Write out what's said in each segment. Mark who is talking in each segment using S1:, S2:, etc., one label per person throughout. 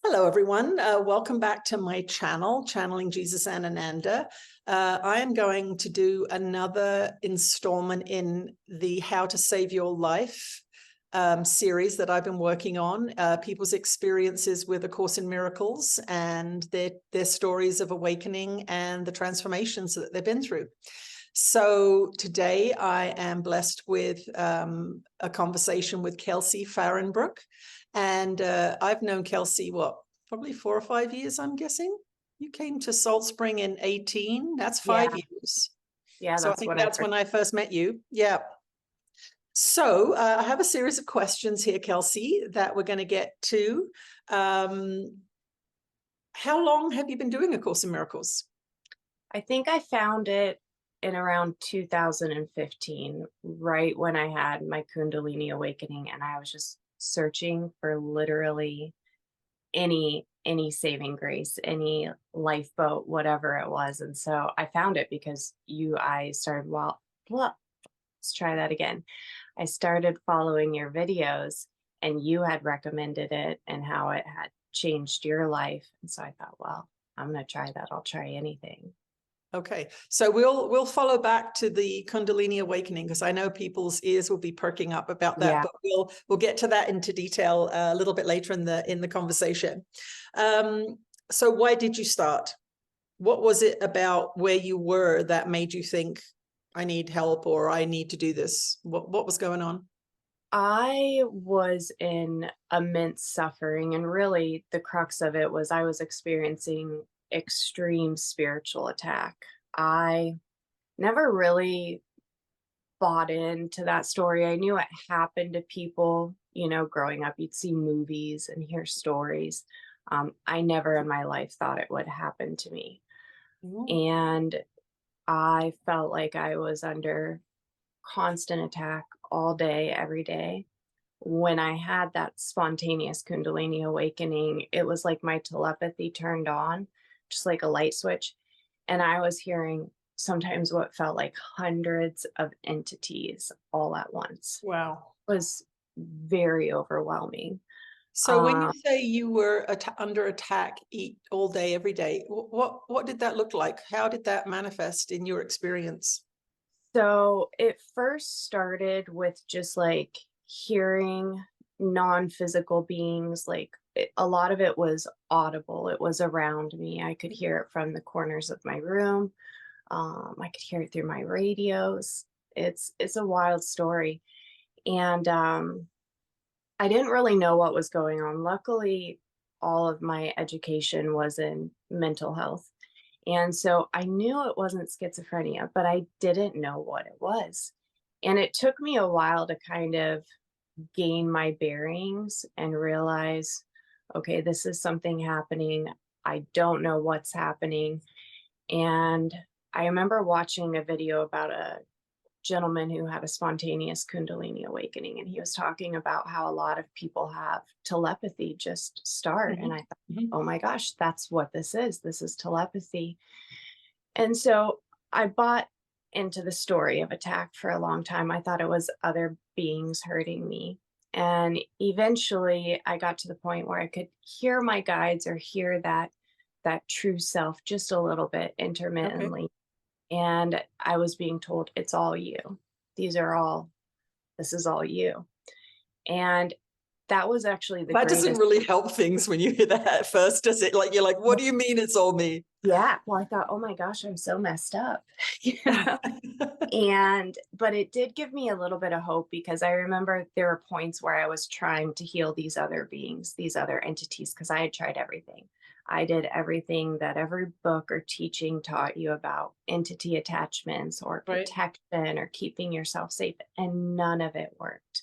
S1: Hello, everyone. Welcome back to my channel, Channeling Jesus and Ananda. I am going to do another installment in the How to Save Your Life series that I've been working on, people's experiences with A Course in Miracles and their stories of awakening and the transformations that they've been through. So today I am blessed with a conversation with Kelsey Fahrenbruch. And I've known Kelsey, probably 4 or 5 years, I'm guessing. You came to Salt Spring in 18. That's 5 years.
S2: Yeah,
S1: so I think that's when I first met you. Yeah. So I have a series of questions here, Kelsey, that we're going to get to. How long have you been doing A Course in Miracles?
S2: I think I found it in around 2015, right when I had my Kundalini awakening, and I was just searching for literally any saving grace, any lifeboat, whatever it was. And so I found it because I started, let's try that again. I started following your videos and you had recommended it and how it had changed your life. And so I thought, well, I'm going to try that. I'll try anything.
S1: Okay, so we'll follow back to the Kundalini awakening because I know people's ears will be perking up about that, but we'll get to that into detail a little bit later in the conversation. So why did you start? What was it about where you were that made you think I need help or I need to do this? What was going on?
S2: I was in immense suffering, and really the crux of it was I was experiencing extreme spiritual attack. I never really bought into that story. I knew it happened to people, growing up, you'd see movies and hear stories. I never in my life thought it would happen to me. And I felt like I was under constant attack all day, every day. When I had that spontaneous Kundalini awakening, it was like my telepathy turned on, just like a light switch. And I was hearing sometimes what felt like hundreds of entities all at once.
S1: Wow.
S2: It was very overwhelming.
S1: So when you say you were under attack all day, every day, what did that look like? How did that manifest in your experience?
S2: So it first started with just like hearing non-physical beings, a lot of it was audible. It was around me. I could hear it from the corners of my room. I could hear it through my radios. It's a wild story. And I didn't really know what was going on. Luckily, all of my education was in mental health. And so I knew it wasn't schizophrenia, but I didn't know what it was. And it took me a while to kind of gain my bearings and realize, okay, this is something happening. I don't know what's happening. And I remember watching a video about a gentleman who had a spontaneous Kundalini awakening, and he was talking about how a lot of people have telepathy just start. And I thought, oh my gosh, that's what this is. This is telepathy. And so I bought into the story of attack for a long time. I thought it was other beings hurting me. And eventually I got to the point where I could hear my guides or hear that true self just a little bit intermittently. Okay. And I was being told, it's all you. This is all you. And that was actually
S1: that doesn't really help things when you hear that at first, does it? Like, you're like, what do you mean it's all me?
S2: Yeah. Well, I thought, oh my gosh, I'm so messed up. But it did give me a little bit of hope, because I remember there were points where I was trying to heal these other beings, these other entities, because I had tried everything. I did everything that every book or teaching taught you about entity attachments or protection or keeping yourself safe, and none of it worked.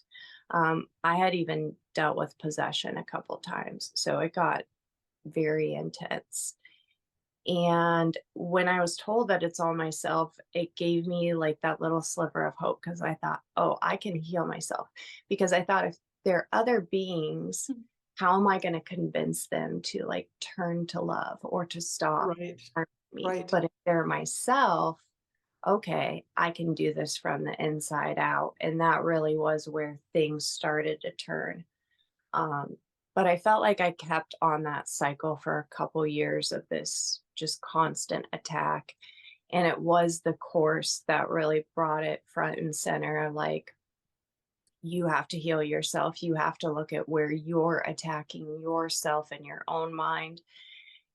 S2: I had even dealt with possession a couple times, so it got very intense. And when I was told that it's all myself, it gave me like that little sliver of hope, because I thought, oh, I can heal myself. Because I thought, if there are other beings, how am I going to convince them to like turn to love or to stop me? But if they're myself, okay, I can do this from the inside out. And that really was where things started to turn. But I felt like I kept on that cycle for a couple years of this just constant attack. And it was the course that really brought it front and center of like, you have to heal yourself. You have to look at where you're attacking yourself in your own mind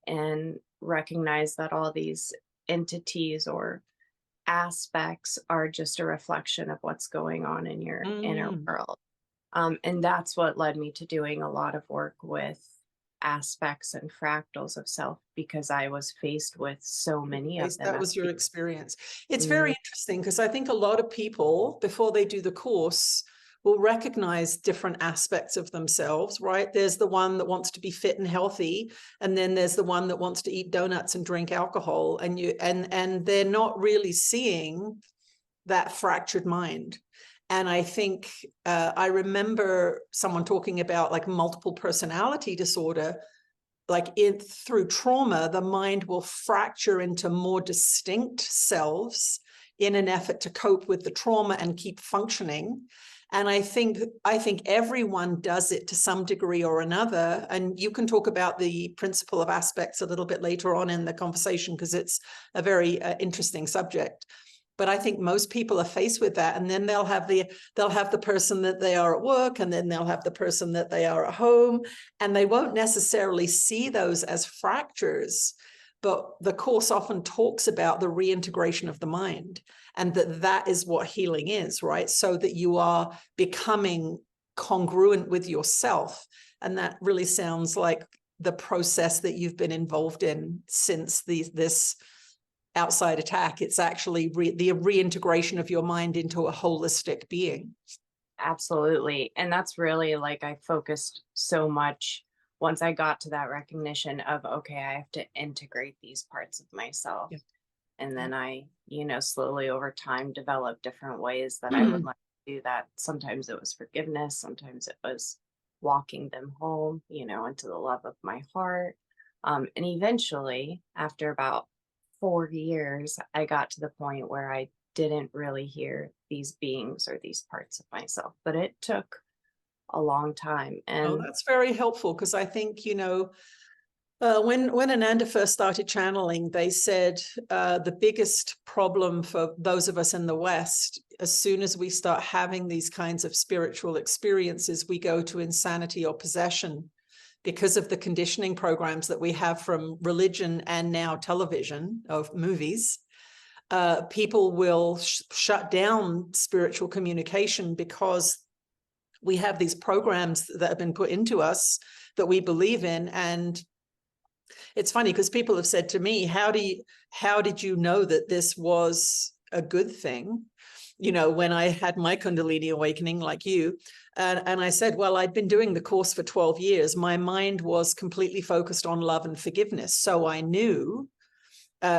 S2: and recognize that all these entities or aspects are just a reflection of what's going on in your inner
S1: Mm.
S2: world. And that's what led me to doing a lot of work with aspects and fractals of self because I was faced with so many of them.
S1: That was your experience. It's very
S2: Mhm.
S1: interesting because I think a lot of people, before they do the course, will recognize different aspects of themselves, right? There's the one that wants to be fit and healthy, and then there's the one that wants to eat donuts and drink alcohol, and they're not really seeing that fractured mind. And I think I remember someone talking about like multiple personality disorder, like through trauma, the mind will fracture into more distinct selves in an effort to cope with the trauma and keep functioning. And I think everyone does it to some degree or another. And you can talk about the principle of aspects a little bit later on in the conversation because it's a very interesting subject. But I think most people are faced with that, and then they'll have the person that they are at work, and then they'll have the person that they are at home, and they won't necessarily see those as fractures. But the course often talks about the reintegration of the mind, and that is what healing is, right? So that you are becoming congruent with yourself, and that really sounds like the process that you've been involved in since this outside attack. It's actually the reintegration of your mind into a holistic being.
S2: Absolutely. And that's really like I focused so much once I got to that recognition of, okay, I have to integrate these parts of myself.
S1: Yeah.
S2: And then I, slowly over time developed different ways that I would like to do that. Sometimes it was forgiveness. Sometimes it was walking them home, into the love of my heart. And eventually, after about 4 years, I got to the point where I didn't really hear these beings or these parts of myself, but it took a long time.
S1: Oh,
S2: And
S1: that's very helpful because I think, when Ananda first started channeling, they said the biggest problem for those of us in the West, as soon as we start having these kinds of spiritual experiences, we go to insanity or possession because of the conditioning programs that we have from religion and now television of movies. People will shut down spiritual communication because we have these programs that have been put into us that we believe in. And it's funny because people have said to me, how did you know that this was a good thing? When I had my Kundalini awakening like you, and I said, well, I'd been doing the course for 12 years. My mind was completely focused on love and forgiveness. So I knew,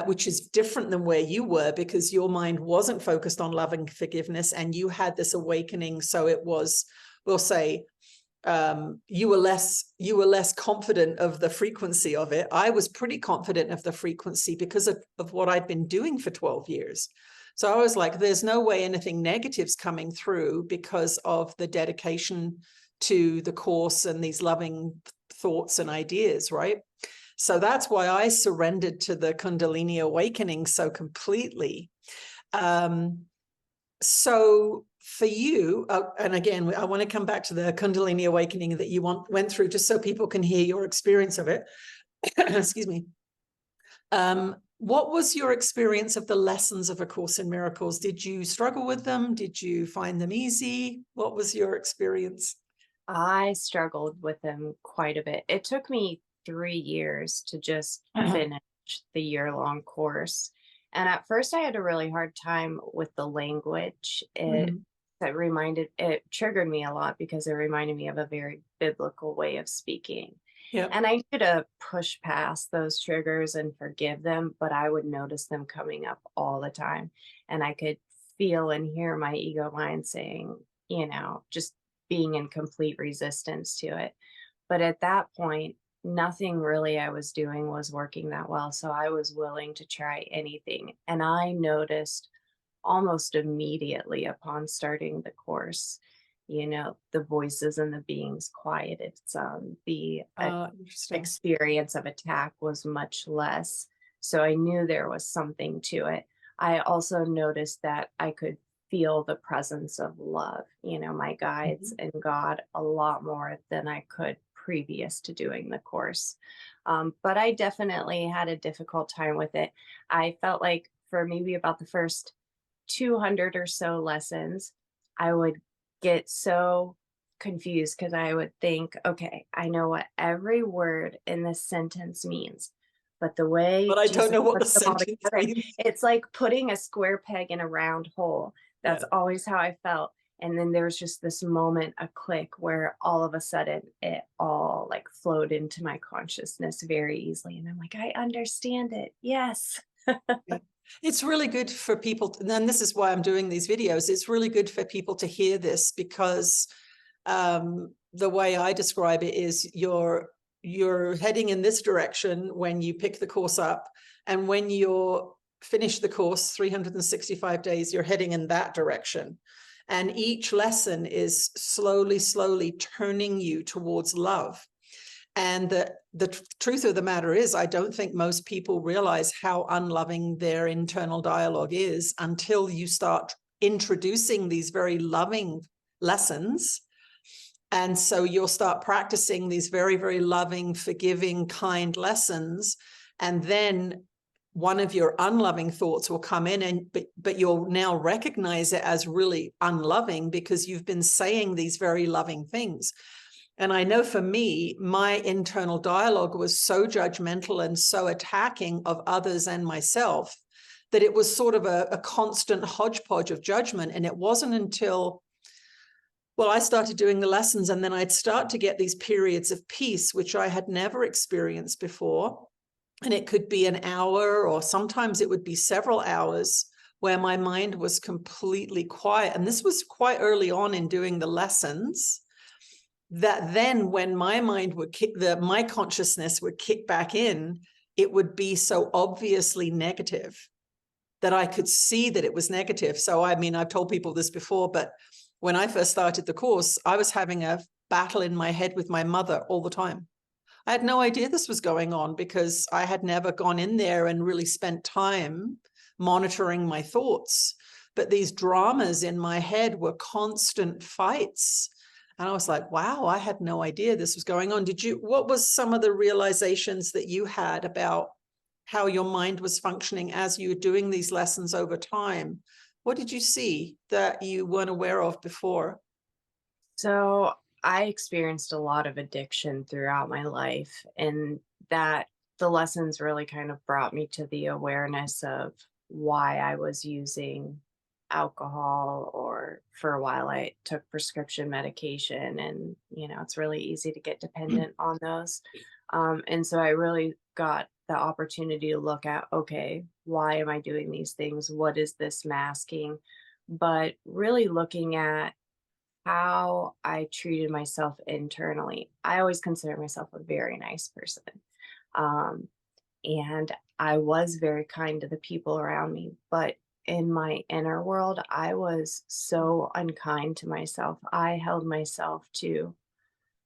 S1: which is different than where you were because your mind wasn't focused on love and forgiveness and you had this awakening. So it was, we'll say, you were less confident of the frequency of it. I was pretty confident of the frequency because of what I'd been doing for 12 years. So I was like, there's no way anything negative's coming through because of the dedication to the course and these loving thoughts and ideas, right? So that's why I surrendered to the Kundalini awakening so completely. So for you, and again, I want to come back to the Kundalini awakening that you went through, just so people can hear your experience of it. Excuse me. What was your experience of the lessons of A Course in Miracles? Did you struggle with them? Did you find them easy? What was your experience?
S2: I struggled with them quite a bit. It took me 3 years to just finish the year-long course. And at first I had a really hard time with the language. It triggered me a lot because it reminded me of a very biblical way of speaking.
S1: Yeah.
S2: And I knew to push past those triggers and forgive them, but I would notice them coming up all the time. And I could feel and hear my ego mind saying, just being in complete resistance to it. But at that point, nothing really I was doing was working that well. So I was willing to try anything. And I noticed almost immediately upon starting the course, the voices and the beings quieted some. The
S1: Interesting.
S2: experience of attack was much less. So I knew there was something to it. I also noticed that I could feel the presence of love, my guides and God a lot more than I could previous to doing the course. But I definitely had a difficult time with it. I felt like for maybe about the first 200 or so lessons, I would get so confused because I would think, okay, I know what every word in this sentence means, but the way
S1: But I don't
S2: Jesus
S1: know what the
S2: puts them all
S1: sentence
S2: together,
S1: means.
S2: it's like putting a square peg in a round hole. That's always how I felt. And then there was just this moment, a click, where all of a sudden it all like flowed into my consciousness very easily. And I'm like, I understand it. Yes.
S1: It's really good for people, and this is why I'm doing these videos. It's really good for people to hear this, because the way I describe it is you're heading in this direction when you pick the course up, and when you're finish the course 365 days, you're heading in that direction. And each lesson is slowly turning you towards love. And the truth of the matter is, I don't think most people realize how unloving their internal dialogue is until you start introducing these very loving lessons. And so you'll start practicing these very, very loving, forgiving, kind lessons. And then one of your unloving thoughts will come in, and but you'll now recognize it as really unloving because you've been saying these very loving things. And I know for me, my internal dialogue was so judgmental and so attacking of others and myself that it was sort of a constant hodgepodge of judgment. And it wasn't until, well, I started doing the lessons, and then I'd start to get these periods of peace, which I had never experienced before. And it could be an hour, or sometimes it would be several hours, where my mind was completely quiet. And this was quite early on in doing the lessons. That then when my mind would my consciousness would kick back in, it would be so obviously negative that I could see that it was negative. So, I mean, I've told people this before, but when I first started the course, I was having a battle in my head with my mother all the time. I had no idea this was going on because I had never gone in there and really spent time monitoring my thoughts. But these dramas in my head were constant fights. And I was like, wow, I had no idea this was going on. What was some of the realizations that you had about how your mind was functioning as you were doing these lessons over time? What did you see that you weren't aware of before?
S2: So I experienced a lot of addiction throughout my life, and that the lessons really kind of brought me to the awareness of why I was using alcohol, or for a while I took prescription medication, and it's really easy to get dependent on those. And so I really got the opportunity to look at, okay, why am I doing these things? What is this masking? But really looking at how I treated myself internally. I always consider myself a very nice person. Um, and I was very kind to the people around me, but in my inner world, I was so unkind to myself. I held myself to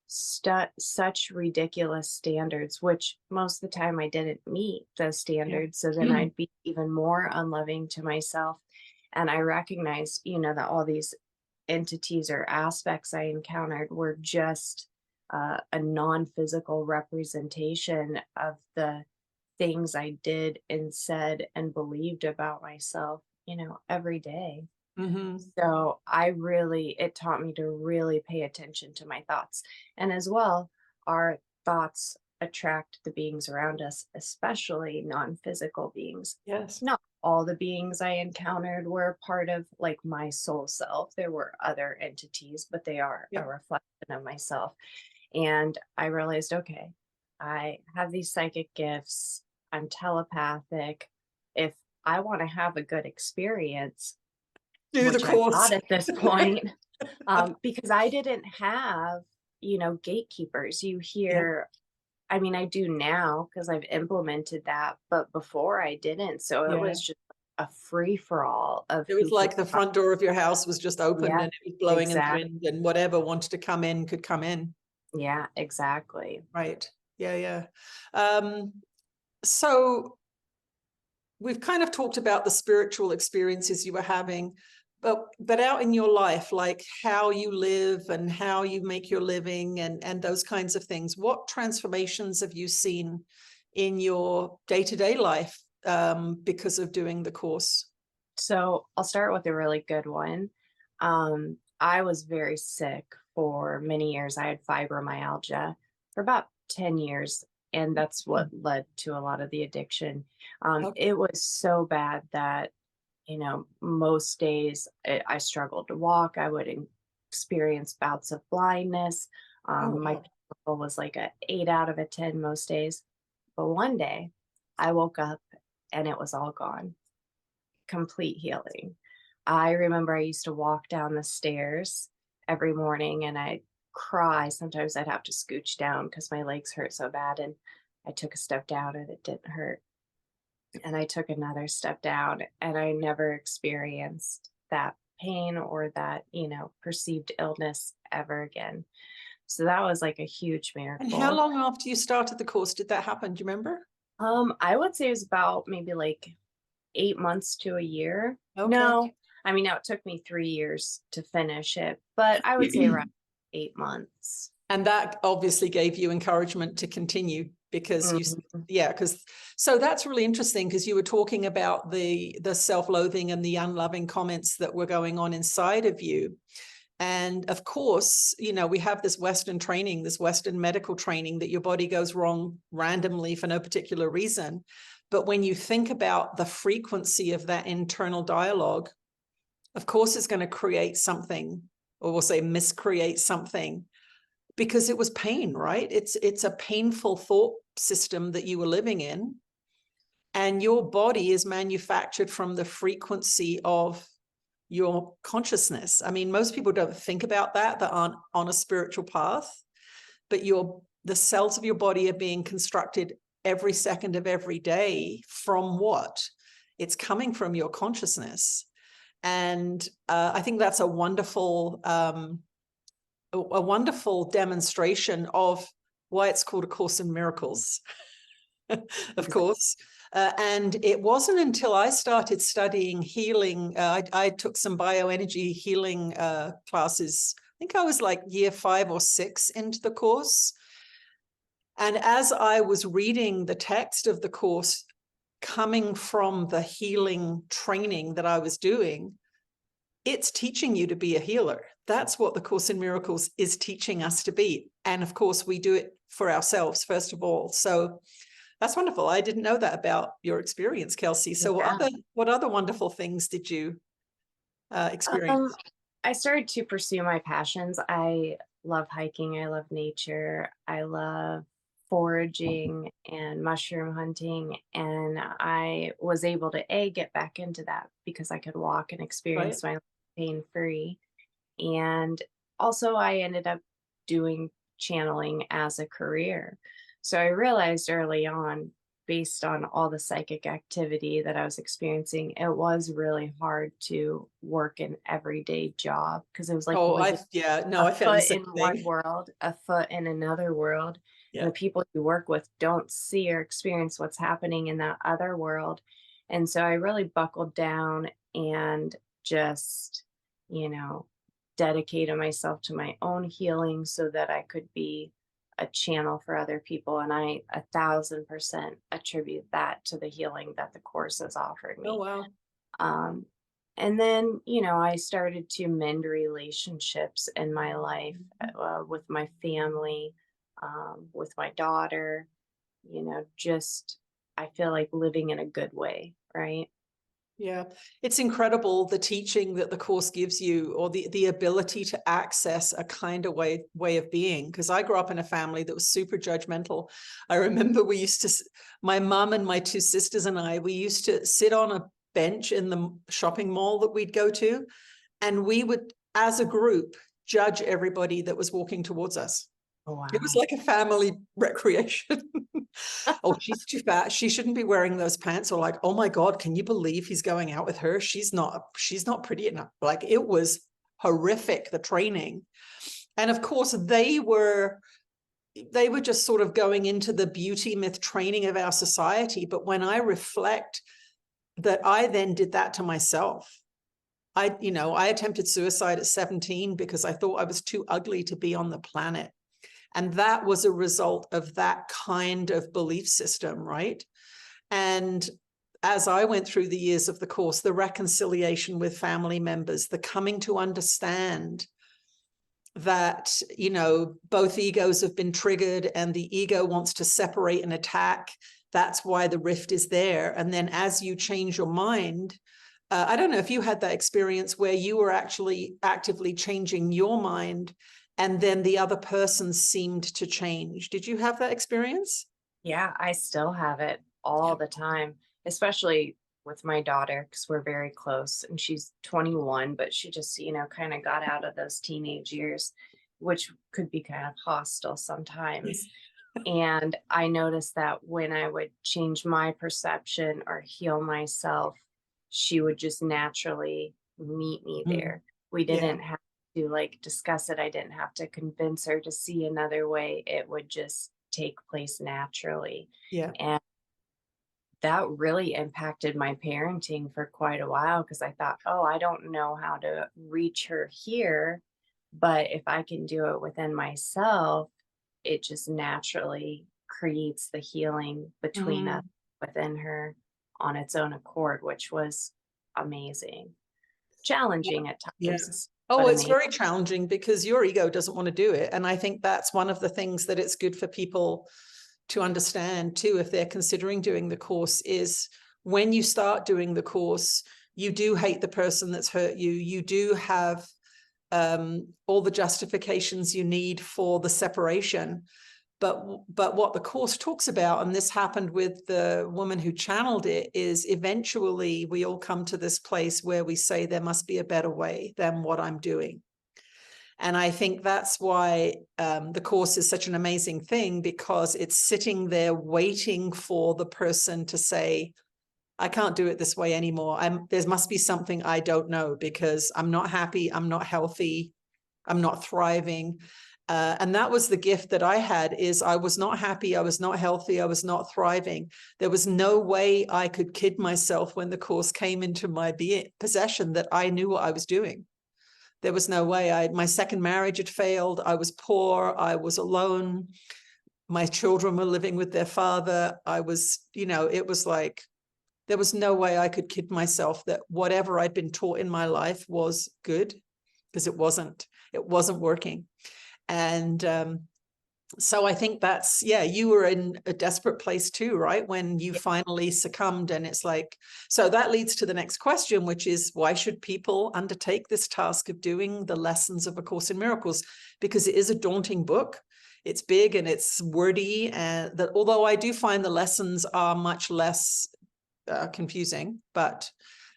S2: such ridiculous standards, which most of the time I didn't meet those standards. So then I'd be even more unloving to myself. And I recognized, that all these entities or aspects I encountered were just a non-physical representation of the things I did and said and believed about myself, every day. So it taught me to really pay attention to my thoughts. And as well, our thoughts attract the beings around us, especially non-physical beings.
S1: Yes.
S2: Not all the beings I encountered were part of like my soul self. There were other entities, but they are a reflection of myself. And I realized, okay, I have these psychic gifts. I'm telepathic. If I want to have a good experience,
S1: Do the
S2: which I
S1: course.
S2: thought at this point, because I didn't have, gatekeepers. You hear, I mean, I do now because I've implemented that, but before I didn't. So it was just a free-for-all of
S1: It
S2: who
S1: was
S2: could
S1: like the
S2: come.
S1: front door of your house was just open
S2: Yeah,
S1: and it was blowing in the
S2: exactly.
S1: wind, and whatever wanted to come in could come in.
S2: Yeah, exactly.
S1: Right. Yeah, yeah. So we've kind of talked about the spiritual experiences you were having, but out in your life, like how you live and how you make your living and those kinds of things, what transformations have you seen in your day-to-day life because of doing the course?
S2: So I'll start with a really good one. I was very sick for many years. I had fibromyalgia for about 10 years, and that's what led to a lot of the addiction.
S1: Okay.
S2: It was so bad that, most days I struggled to walk. I would experience bouts of blindness.
S1: Oh,
S2: My
S1: wow.
S2: physical was like a 8 out of a 10 most days. But one day I woke up and it was all gone. Complete healing. I remember I used to walk down the stairs every morning and I'd cry. Sometimes I'd have to scooch down because my legs hurt so bad. And I took a step down and it didn't hurt. And I took another step down and I never experienced that pain or that, perceived illness ever again. So that was like a huge
S1: And how
S2: miracle.
S1: long after you started the course did that happen? Do you remember?
S2: I would say it was about maybe like 8 months to a year.
S1: Okay.
S2: No, I mean, now it took me 3 years to finish it, but I would say around 8 months.
S1: And that obviously gave you encouragement to continue because
S2: Mhm.
S1: because so that's really interesting because you were talking about the self-loathing and the unloving comments that were going on inside of you. And of course, we have this Western training, this Western medical training that your body goes wrong randomly for no particular reason. But when you think about the frequency of that internal dialogue, of course, it's going to create something, or we'll say miscreate something, because it was pain, right? It's a painful thought system that you were living in. And your body is manufactured from the frequency of your consciousness. I mean, most people don't think about that aren't on a spiritual path, but the cells of your body are being constructed every second of every day from what? It's coming from your consciousness. And I think that's a wonderful demonstration of why it's called A Course in Miracles, of course. And it wasn't until I started studying healing, I took some bioenergy healing classes. I think I was like year 5 or 6 into the course. And as I was reading the text of the course, coming from the healing training that I was doing, it's teaching you to be a healer. That's what the Course in Miracles is teaching us to be. And of course, we do it for ourselves, first of all. So that's wonderful. I didn't know that about your experience, Kelsey. So
S2: Yeah.
S1: what other wonderful things did you experience?
S2: I started to pursue my passions. I love hiking. I love nature. I love foraging and mushroom hunting. And I was able to get back into that because I could walk and
S1: Right?
S2: experience my life pain free. And also, I ended up doing channeling as a career. So I realized early on, based on all the psychic activity that I was experiencing, it was really hard to work an everyday job because it was like
S1: Oh,
S2: living
S1: I
S2: a
S1: found the
S2: foot
S1: same
S2: in one
S1: thing.
S2: world, a foot in another world. And
S1: Yeah.
S2: the people you work with don't see or experience what's happening in that other world. And so I really buckled down and just, you know, dedicated myself to my own healing so that I could be a channel for other people. And I 1,000% attribute that to the healing that the course has offered
S1: Oh,
S2: me.
S1: wow.
S2: Um, and then, I started to mend relationships in my life with my family, with my daughter, just I feel like living in a good way, right?
S1: Yeah, it's incredible the teaching that the course gives you, or the ability to access a kind of way of being. Because I grew up in a family that was super judgmental. I remember my mom and my 2 sisters and I, we used to sit on a bench in the shopping mall that we'd go to, and we would, as a group, judge everybody that was walking towards us.
S2: Oh,
S1: It was
S2: wow.
S1: like a family recreation. Oh, she's too fat. She shouldn't be wearing those pants. Or like, oh my God, can you believe he's going out with her? She's not pretty enough. Like, it was horrific, the training. And of course, they were just sort of going into the beauty myth training of our society. But when I reflect that I then did that to myself, I attempted suicide at 17 because I thought I was too ugly to be on the planet. And that was a result of that kind of belief system, right? And as I went through the years of the course, the reconciliation with family members, the coming to understand that, both egos have been triggered and the ego wants to separate and attack. That's why the rift is there. And then as you change your mind, I don't know if you had that experience where you were actually actively changing your mind and then the other person seemed to change. Did you have that experience?
S2: Yeah, I still have it all the time, especially with my daughter, because we're very close and she's 21, but she just, kind of got out of those teenage years, which could be kind of hostile sometimes. And I noticed that when I would change my perception or heal myself, she would just naturally meet me there. We didn't have to like discuss it. I didn't have to convince her to see another way. It would just take place naturally.
S1: Yeah.
S2: And that really impacted my parenting for quite a while, because I thought, oh, I don't know how to reach her here, but if I can do it within myself, it just naturally creates the healing between us within her on its own accord, which was amazing. Challenging at times.
S1: Oh,
S2: but
S1: it's
S2: amazing.
S1: very challenging because your ego doesn't want to do it. And I think that's one of the things that it's good for people to understand too, if they're considering doing the course, is when you start doing the course, you do hate the person that's hurt you. You do have all the justifications you need for the separation. But what the course talks about, and this happened with the woman who channeled it, is eventually we all come to this place where we say there must be a better way than what I'm doing. And I think that's why the course is such an amazing thing, because it's sitting there waiting for the person to say, I can't do it this way anymore. There must be something I don't know, because I'm not happy, I'm not healthy, I'm not thriving. And that was the gift that I had, is I was not happy, I was not healthy, I was not thriving. There was no way I could kid myself when the course came into my possession that I knew what I was doing. There was no way. My second marriage had failed. I was poor. I was alone. My children were living with their father. I was, it was like, there was no way I could kid myself that whatever I'd been taught in my life was good, because it wasn't working. And so I think that's, you were in a desperate place too, right? When you finally succumbed, and it's like, so that leads to the next question, which is, why should people undertake this task of doing the lessons of A Course in Miracles? Because it is a daunting book. It's big and it's wordy, and that although I do find the lessons are much less confusing, but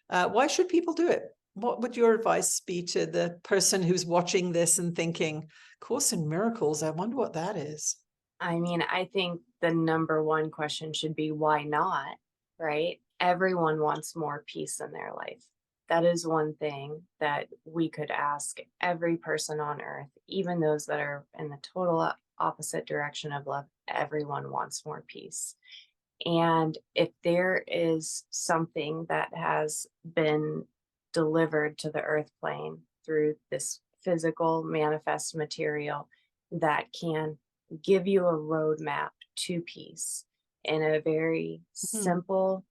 S1: why should people do it? What would your advice be to the person who's watching this and thinking, Course in Miracles, I wonder what that is?
S2: I mean, I think the number one question should be, why not? Right? Everyone wants more peace in their life. That is one thing that we could ask every person on earth, even those that are in the total opposite direction of love. Everyone wants more peace. And if there is something that has been delivered to the earth plane through this physical manifest material that can give you a roadmap to peace in a very simple,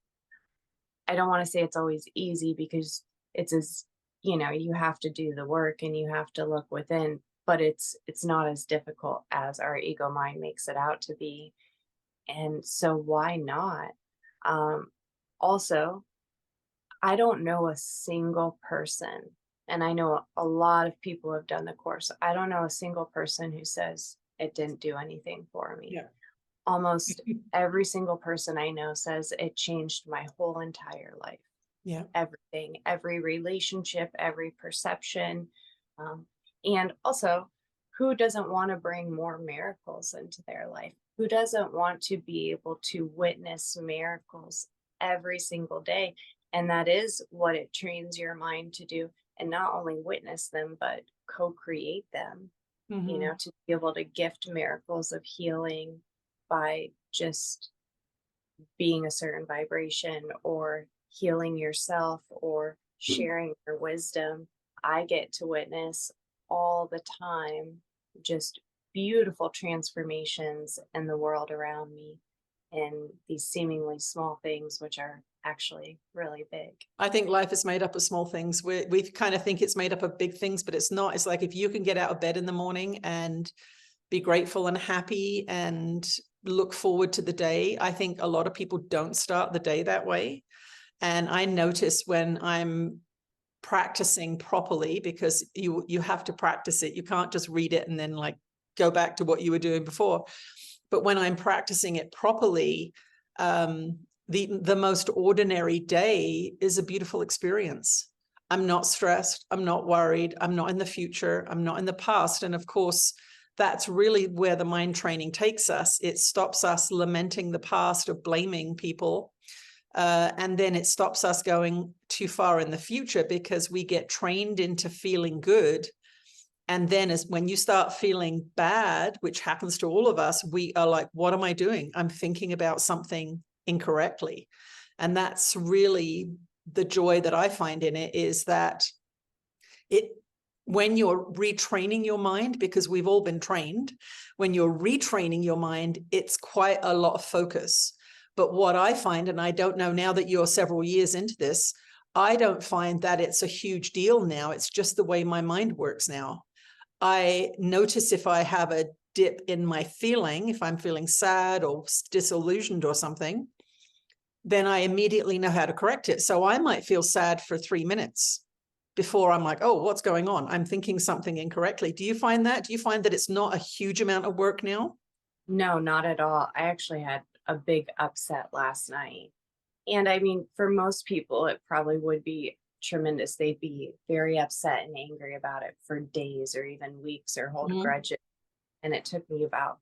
S2: I don't want to say it's always easy, because it's as, you have to do the work and you have to look within, but it's not as difficult as our ego mind makes it out to be. And so why not? Also, I don't know a single person, and I know a lot of people have done the course. I don't know a single person who says it didn't do anything for me.
S1: Yeah.
S2: Almost every single person I know says it changed my whole entire life.
S1: Yeah.
S2: Everything, every relationship, every perception. And also, who doesn't want to bring more miracles into their life? Who doesn't want to be able to witness miracles every single day? And that is what it trains your mind to do. And not only witness them, but co-create them,
S1: Mhm.
S2: to be able to gift miracles of healing by just being a certain vibration or healing yourself or sharing your wisdom. I get to witness all the time just beautiful transformations in the world around me and these seemingly small things, which are actually really big.
S1: I think life is made up of small things. We kind of think it's made up of big things, but it's not. It's like if you can get out of bed in the morning and be grateful and happy and look forward to the day. I think a lot of people don't start the day that way. And I notice when I'm practicing properly, because you have to practice it. You can't just read it and then like go back to what you were doing before. But when I'm practicing it properly, the most ordinary day is a beautiful experience. I'm not stressed. I'm not worried. I'm not in the future. I'm not in the past. And of course, that's really where the mind training takes us. It stops us lamenting the past or blaming people. And then it stops us going too far in the future because we get trained into feeling good. And then as when you start feeling bad, which happens to all of us, we are like, what am I doing? I'm thinking about something incorrectly. And that's really the joy that I find in it, is that when you're retraining your mind, because we've all been trained, when you're retraining your mind, it's quite a lot of focus. But what I find, and I don't know now that you're several years into this, I don't find that it's a huge deal now. It's just the way my mind works now. I notice if I have a dip in my feeling, if I'm feeling sad or disillusioned or something, then I immediately know how to correct it. So I might feel sad for 3 minutes before I'm like, oh, what's going on? I'm thinking something incorrectly. Do you find that? Do you find that it's not a huge amount of work now?
S2: No, not at all. I actually had a big upset last night. And I mean, for most people, it probably would be tremendous. They'd be very upset and angry about it for days or even weeks or hold
S1: Mhm.
S2: grudges. And it took me about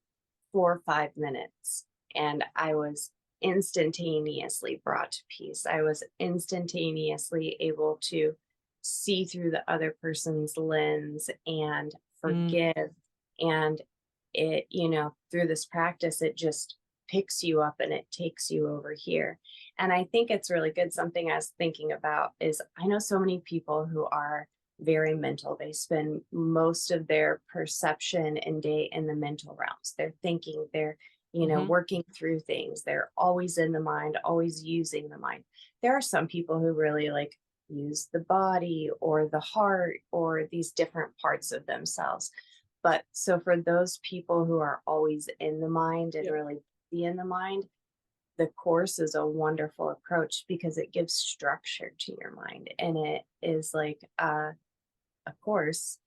S2: 4 or 5 minutes. And I was instantaneously brought to peace. I was instantaneously able to see through the other person's lens and
S1: Mm.
S2: forgive. And it, through this practice, it just picks you up and it takes you over here. And I think it's really good. Something I was thinking about is I know so many people who are very mental. They spend most of their perception and day in the mental realms. They're thinking, they're,
S1: Mhm.
S2: working through things. They're always in the mind, always using the mind. There are some people who really like use the body or the heart or these different parts of themselves. But so for those people who are always in the mind and
S1: Yeah.
S2: really be in the mind, the course is a wonderful approach because it gives structure to your mind, and it is like a course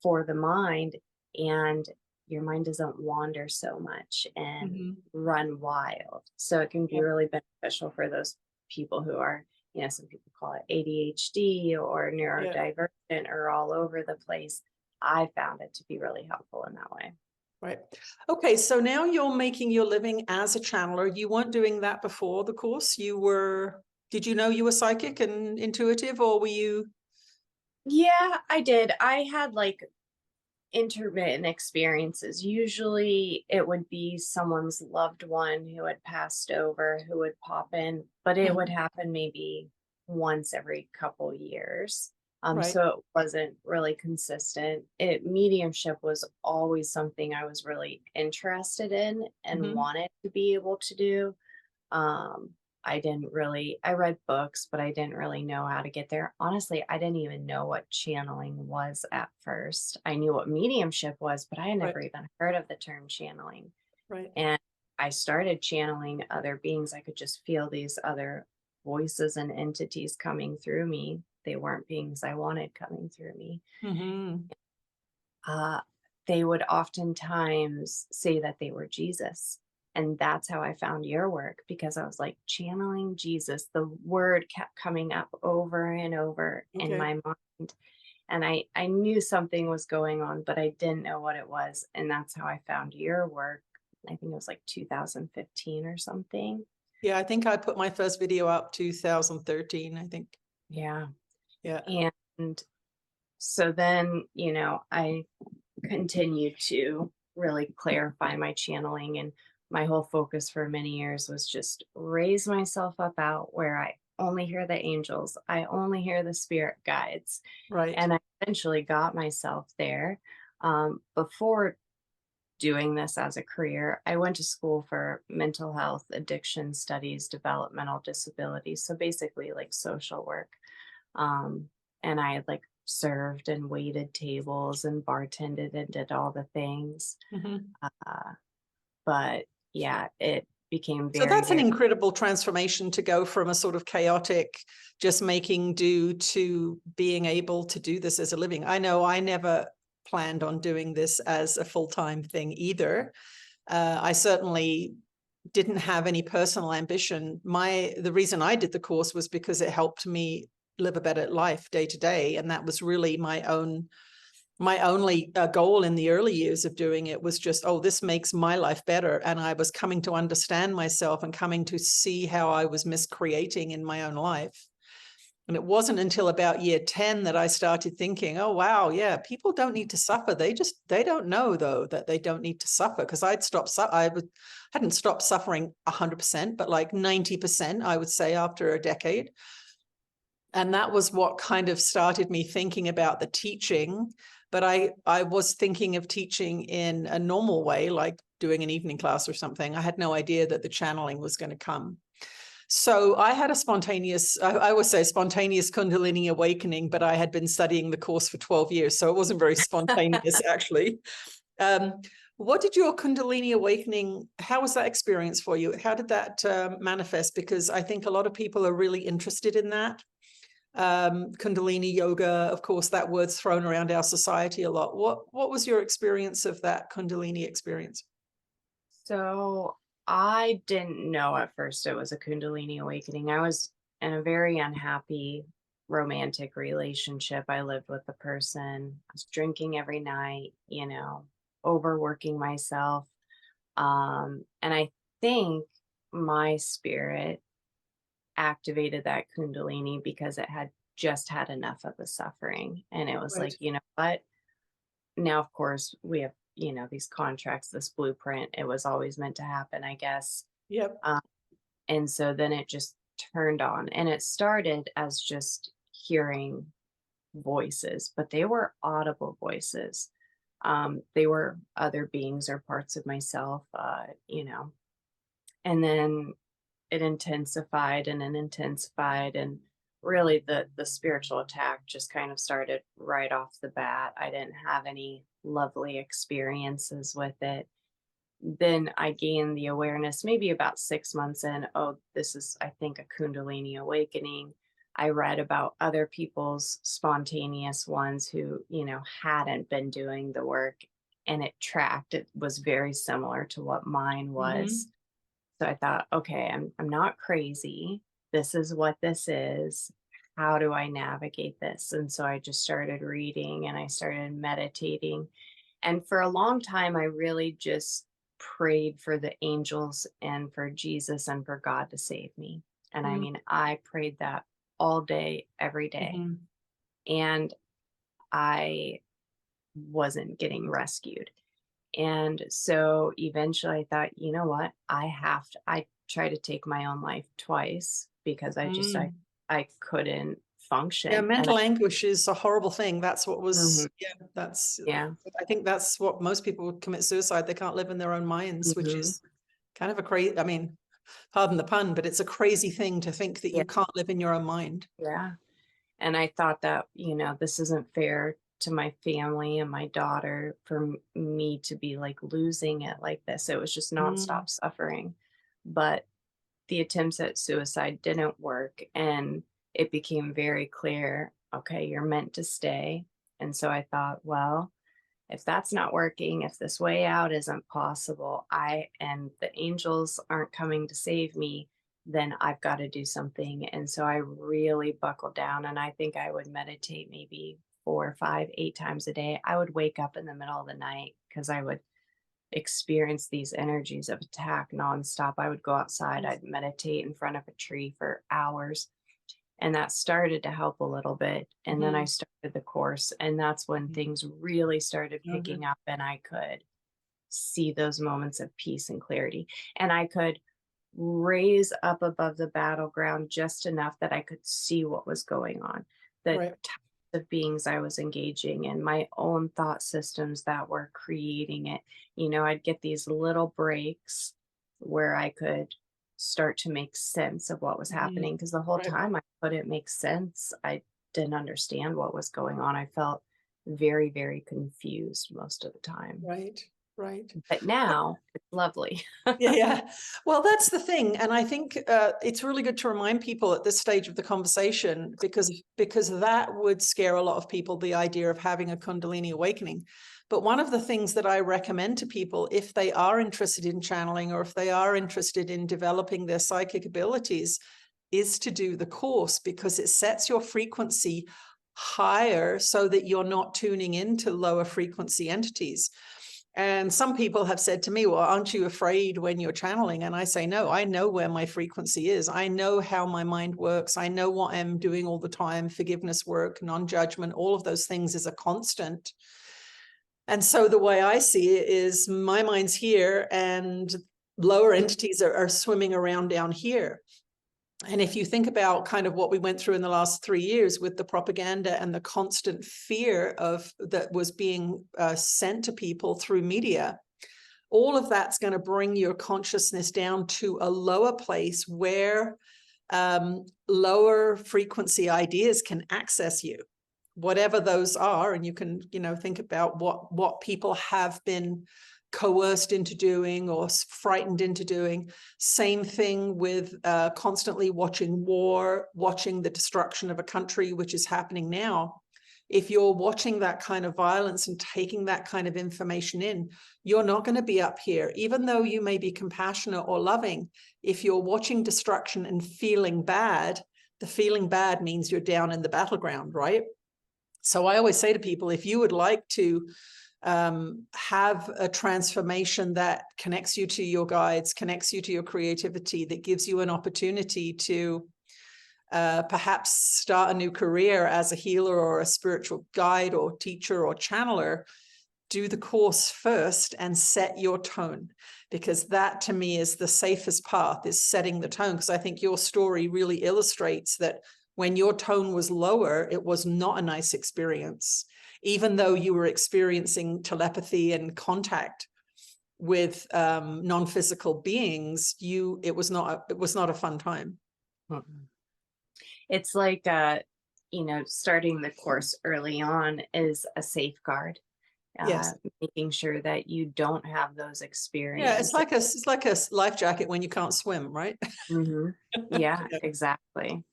S2: for the mind, and your mind doesn't wander so much and
S1: Mhm.
S2: run wild. So it can be
S1: Yeah.
S2: really beneficial for those people who are, some people call it ADHD or
S1: Yeah.
S2: neurodivergent or all over the place. I found it to be really helpful in that way.
S1: Right. Okay. So now you're making your living as a channeler. You weren't doing that before the course. Did you know you were psychic and intuitive, or were you?
S2: Yeah, I did. I had like intermittent experiences. Usually it would be someone's loved one who had passed over who would pop in, but it would
S1: Mhm.
S2: happen maybe once every couple years.
S1: Right.
S2: So it wasn't really consistent. Mediumship was always something I was really interested in and
S1: Mhm.
S2: wanted to be able to do. Um, I read books, but I didn't really know how to get there. Honestly, I didn't even know what channeling was at first. I knew what mediumship was, but I had
S1: Right.
S2: never even heard of the term channeling.
S1: Right.
S2: And I started channeling other beings. I could just feel these other voices and entities coming through me. They weren't beings I wanted coming through me.
S1: Mhm.
S2: uh, they would oftentimes say that they were Jesus. And that's how I found your work, because I was like channeling Jesus. The word kept coming up over and over in
S1: Okay.
S2: my mind. And I knew something was going on, but I didn't know what it was. And that's how I found your work. I think it was like 2015 or something.
S1: Yeah, I think I put my first video up 2013, I think.
S2: Yeah.
S1: Yeah.
S2: And so then, I continued to really clarify my channeling, and my whole focus for many years was just raise myself up out where I only hear the angels, I only hear the spirit guides.
S1: Right.
S2: And I eventually got myself there. Before doing this as a career, I went to school for mental health, addiction studies, developmental disabilities. So basically, like social work. Um, and I had like served and waited tables and bartended and did all the things.
S1: Mhm.
S2: Uh, but yeah, it became
S1: So
S2: very,
S1: that's an
S2: very,
S1: incredible transformation to go from a sort of chaotic, just making do, to being able to do this as a living. I know I never planned on doing this as a full-time thing either. I certainly didn't have any personal ambition. The reason I did the course was because it helped me live a better life day to day. And that was really my only goal in the early years of doing it, was just, oh, this makes my life better. And I was coming to understand myself and coming to see how I was miscreating in my own life. And it wasn't until about year 10 that I started thinking, oh, wow, yeah, people don't need to suffer. They don't know, though, that they don't need to suffer. Because hadn't stopped suffering 100%, but like 90%, I would say, after a decade. And that was what kind of started me thinking about the teaching. But I was thinking of teaching in a normal way, like doing an evening class or something. I had no idea that the channeling was going to come. So I had a spontaneous, I would say spontaneous Kundalini awakening, but I had been studying the course for 12 years. So it wasn't very spontaneous, actually. What did your Kundalini awakening, how was that experience for you? How did that manifest? Because I think a lot of people are really interested in that. Kundalini yoga, of course, that word's thrown around our society a lot. What was your experience of that Kundalini experience?
S2: So I didn't know at first it was a Kundalini awakening. I was in a very unhappy romantic relationship. I lived with a person. I was drinking every night, overworking myself. And I think my spirit activated that Kundalini because it had just had enough of the suffering. And it was
S1: Right.
S2: like, you know what? Now, of course, we have, these contracts, this blueprint. It was always meant to happen, I guess.
S1: Yep.
S2: Um, and so then it just turned on, and it started as just hearing voices, but they were audible voices. They were other beings or parts of myself, and then it intensified and intensified. And really the spiritual attack just kind of started right off the bat. I didn't have any lovely experiences with it. Then I gained the awareness maybe about 6 months in. Oh, this is, I think, a Kundalini awakening. I read about other people's spontaneous ones who, hadn't been doing the work, and it tracked. It was very similar to what mine was.
S1: Mm-hmm.
S2: So I thought, okay, I'm not crazy. This is what this is. How do I navigate this? And so I just started reading and I started meditating. And for a long time, I really just prayed for the angels and for Jesus and for God to save me. And I mean, I prayed that all day, every day.
S1: Mm-hmm.
S2: And I wasn't getting rescued. And so eventually I thought, you know what? I tried to take my own life twice because
S1: Mm.
S2: I couldn't
S1: Yeah,
S2: function. And
S1: mental anguish is a horrible thing. That's what
S2: Mhm,
S1: was, yeah,
S2: yeah.
S1: I think that's what most people would commit suicide. They can't live in their own minds, which
S2: Hmm.
S1: is kind of a crazy, I mean, pardon the pun, but it's a crazy thing to think that
S2: Yeah.
S1: you can't live in your own mind.
S2: Yeah. And I thought that, this isn't fair to my family and my daughter for me to be like losing it like this. It was just
S1: Mm.
S2: nonstop suffering. But the attempts at suicide didn't work. And it became very clear, okay, you're meant to stay. And so I thought, well, if that's not working, if this way out isn't possible, and the angels aren't coming to save me, then I've got to do something. And so I really buckled down, and I think I would meditate maybe 4, 5, 8 times a day. I would wake up in the middle of the night because I would experience these energies of attack nonstop. I would go outside, I'd meditate in front of a tree for hours. And that started to help a little bit. And then I started the course, and that's when things really started picking up, and I could see those moments of peace and clarity. And I could raise up above the battleground just enough that I could see what was going on, the types of beings I was engaging in, my own thought systems that were creating it. You know, I'd get these little breaks where I could start to make sense of what was happening, because the whole time I couldn't make sense. I didn't understand what was going on. I felt very, very confused most of the time.
S1: Right.
S2: But now it's lovely.
S1: Yeah. Well, that's the thing. And I think it's really good to remind people at this stage of the conversation, because that would scare a lot of people, the idea of having a Kundalini awakening. But one of the things that I recommend to people, if they are interested in channeling, or if they are interested in developing their psychic abilities, is to do the course, because it sets your frequency higher so that you're not tuning into lower frequency entities. And some people have said to me, well, aren't you afraid when you're channeling? And I say, no, I know where my frequency is. I know how my mind works. I know what I'm doing all the time. Forgiveness work, non-judgment, all of those things is a constant. And so the way I see it is my mind's here and lower entities are swimming around down here. And if you think about kind of what we went through in the last 3 years with the propaganda and the constant fear of that was being sent to people through media, all of that's going to bring your consciousness down to a lower place where lower frequency ideas can access you, whatever those are. And you can, think about what people have been coerced into doing or frightened into doing. Same thing with constantly watching war, watching the destruction of a country, which is happening now. If you're watching that kind of violence and taking that kind of information in, you're not going to be up here, even though you may be compassionate or loving. If you're watching destruction and feeling bad, the feeling bad means you're down in the battleground, right? So I always say to people, if you would like to have a transformation that connects you to your guides, connects you to your creativity, that gives you an opportunity to perhaps start a new career as a healer or a spiritual guide or teacher or channeler, do the course first and set your tone, because that to me is the safest path, is setting the tone. Because I think your story really illustrates that when your tone was lower, it was not a nice experience. Even though you were experiencing telepathy and contact with non-physical beings, it was not a fun time.
S2: It's like starting the course early on is a safeguard.
S1: Yes.
S2: Making sure that you don't have those experiences.
S1: Yeah, it's like a life jacket when you can't swim, right?
S2: Yeah, exactly.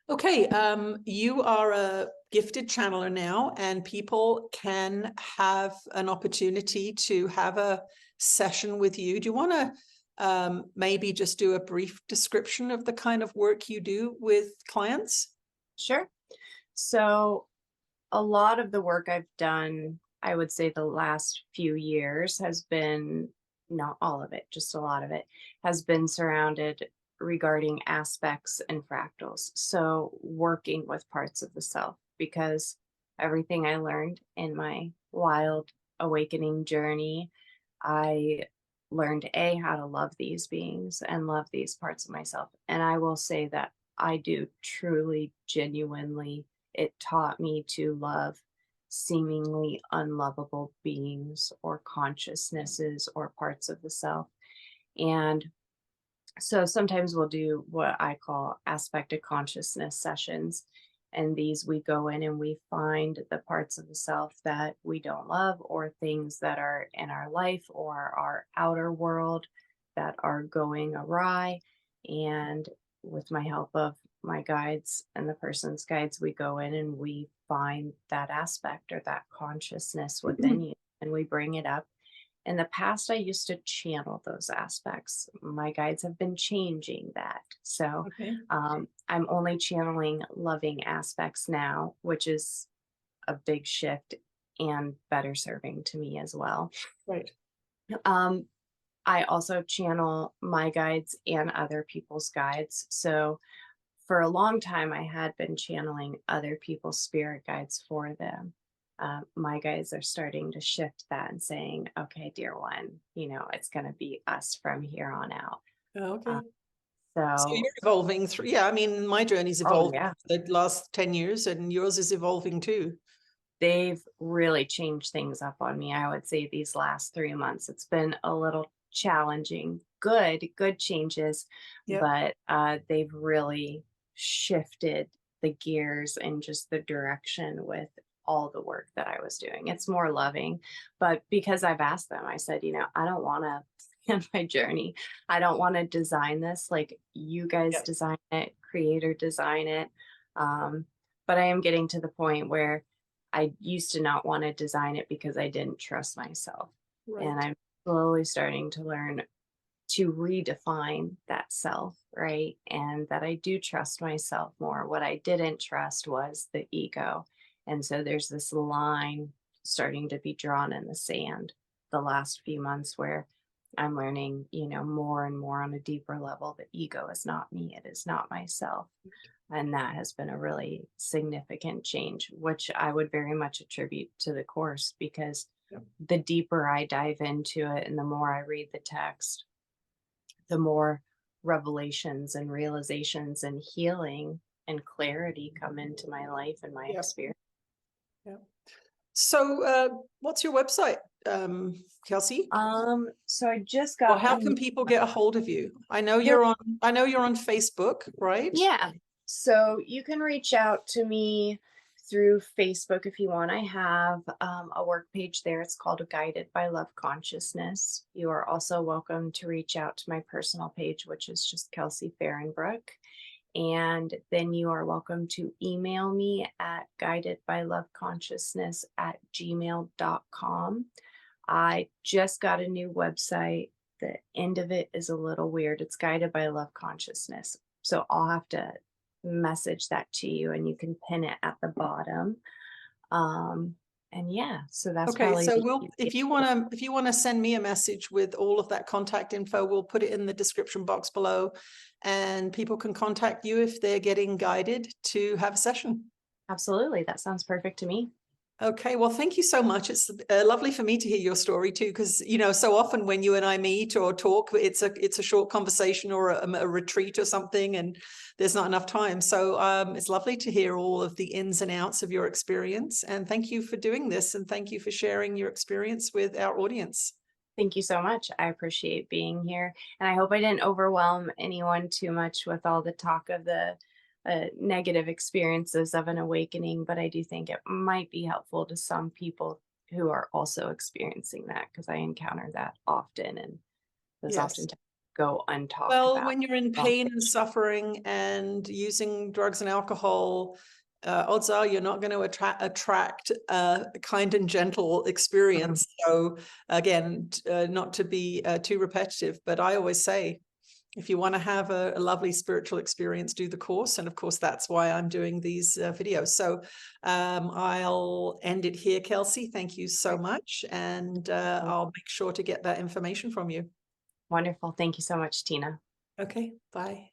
S1: Okay, you are a gifted channeler now, and people can have an opportunity to have a session with you. Do you want to maybe just do a brief description of the kind of work you do with clients?
S2: Sure. So a lot of the work I've done, I would say the last few years has been, not all of it, just a lot of it, has been surrounded regarding aspects and fractals. So working with parts of the self, because everything I learned in my wild awakening journey, I learned how to love these beings and love these parts of myself. And I will say that I do truly, genuinely, it taught me to love seemingly unlovable beings or consciousnesses or parts of the self. And so sometimes we'll do what I call aspect of consciousness sessions. And these we go in and we find the parts of the self that we don't love, or things that are in our life or our outer world that are going awry. And with my help of my guides and the person's guides, we go in and we find that aspect or that consciousness within you, and we bring it up. In the past, I used to channel those aspects. My guides have been changing that. So I'm only channeling loving aspects now, which is a big shift. and better serving to me as well.
S1: Right.
S2: I also channel my guides and other people's guides. So for a long time, I had been channeling other people's spirit guides for them. My guides are starting to shift that and saying, okay, dear one, it's going to be us from here on out.
S1: Okay.
S2: So
S1: So you're evolving through. Yeah, I mean, my journey's evolved
S2: yeah,
S1: the last 10 years, and yours is evolving too.
S2: they've really changed things up on me. I would say these last 3 months, it's been a little challenging. Good changes,
S1: Yeah.
S2: but they've really shifted the gears and just the direction with all the work that I was doing. It's more loving, but because I've asked them, I said, I don't want to end my journey. I don't want to design this like you guys
S1: Yeah.
S2: design it, creator design it. But I am getting to the point where I used to not want to design it because I didn't trust myself.
S1: Right.
S2: And I'm slowly starting to learn to redefine that self, right? And that I do trust myself more. What I didn't trust was the ego. And so there's this line starting to be drawn in the sand the last few months where I'm learning, more and more on a deeper level. The ego is not me, it is not myself. And that has been a really significant change, which I would very much attribute to the course, because
S1: Yeah.
S2: the deeper I dive into it and the more I read the text, the more revelations and realizations and healing and clarity come into my life and my
S1: Yeah.
S2: experience.
S1: Yeah. So what's your website, Kelsey?
S2: So I just
S1: Or
S2: got
S1: how can people get a hold of you? I know you're on Facebook, right?
S2: Yeah. So you can reach out to me through Facebook if you want. I have a work page there. It's called Guided by Love Consciousness. You are also welcome to reach out to my personal page, which is just Kelsey Fahrenbruch. And then you are welcome to email me at guidedbyloveconsciousness@gmail.com. I just got a new website. The end of it is a little weird. It's Guided by Love Consciousness. So I'll have to message that to you and you can pin it at the bottom. And yeah, so that's
S1: Okay,
S2: probably
S1: so if you want to send me a message with all of that contact info, we'll put it in the description box below, and people can contact you if they're getting guided to have a session.
S2: absolutely. That sounds perfect to me.
S1: Okay, well, thank you so much. It's lovely for me to hear your story too, because so often when you and I meet or talk, it's a short conversation or a retreat or something, and there's not enough time. So it's lovely to hear all of the ins and outs of your experience. And thank you for doing this, and thank you for sharing your experience with our audience.
S2: Thank you so much. I appreciate being here. And I hope I didn't overwhelm anyone too much with all the talk of the negative experiences of an awakening, but I do think it might be helpful to some people who are also experiencing that, because I encounter that often, and those
S1: Yes.
S2: often go untalked
S1: Well,
S2: about.
S1: when you're in pain and suffering and using drugs and alcohol, odds are you're not going to attract a kind and gentle experience. So again, not to be too repetitive, but I always say, if you want to have a lovely spiritual experience, do the course. And of course, that's why I'm doing these videos. So I'll end it here, Kelsey. Thank you so much. And I'll make sure to get that information from you.
S2: Wonderful. Thank you so much, Tina.
S1: Okay, bye.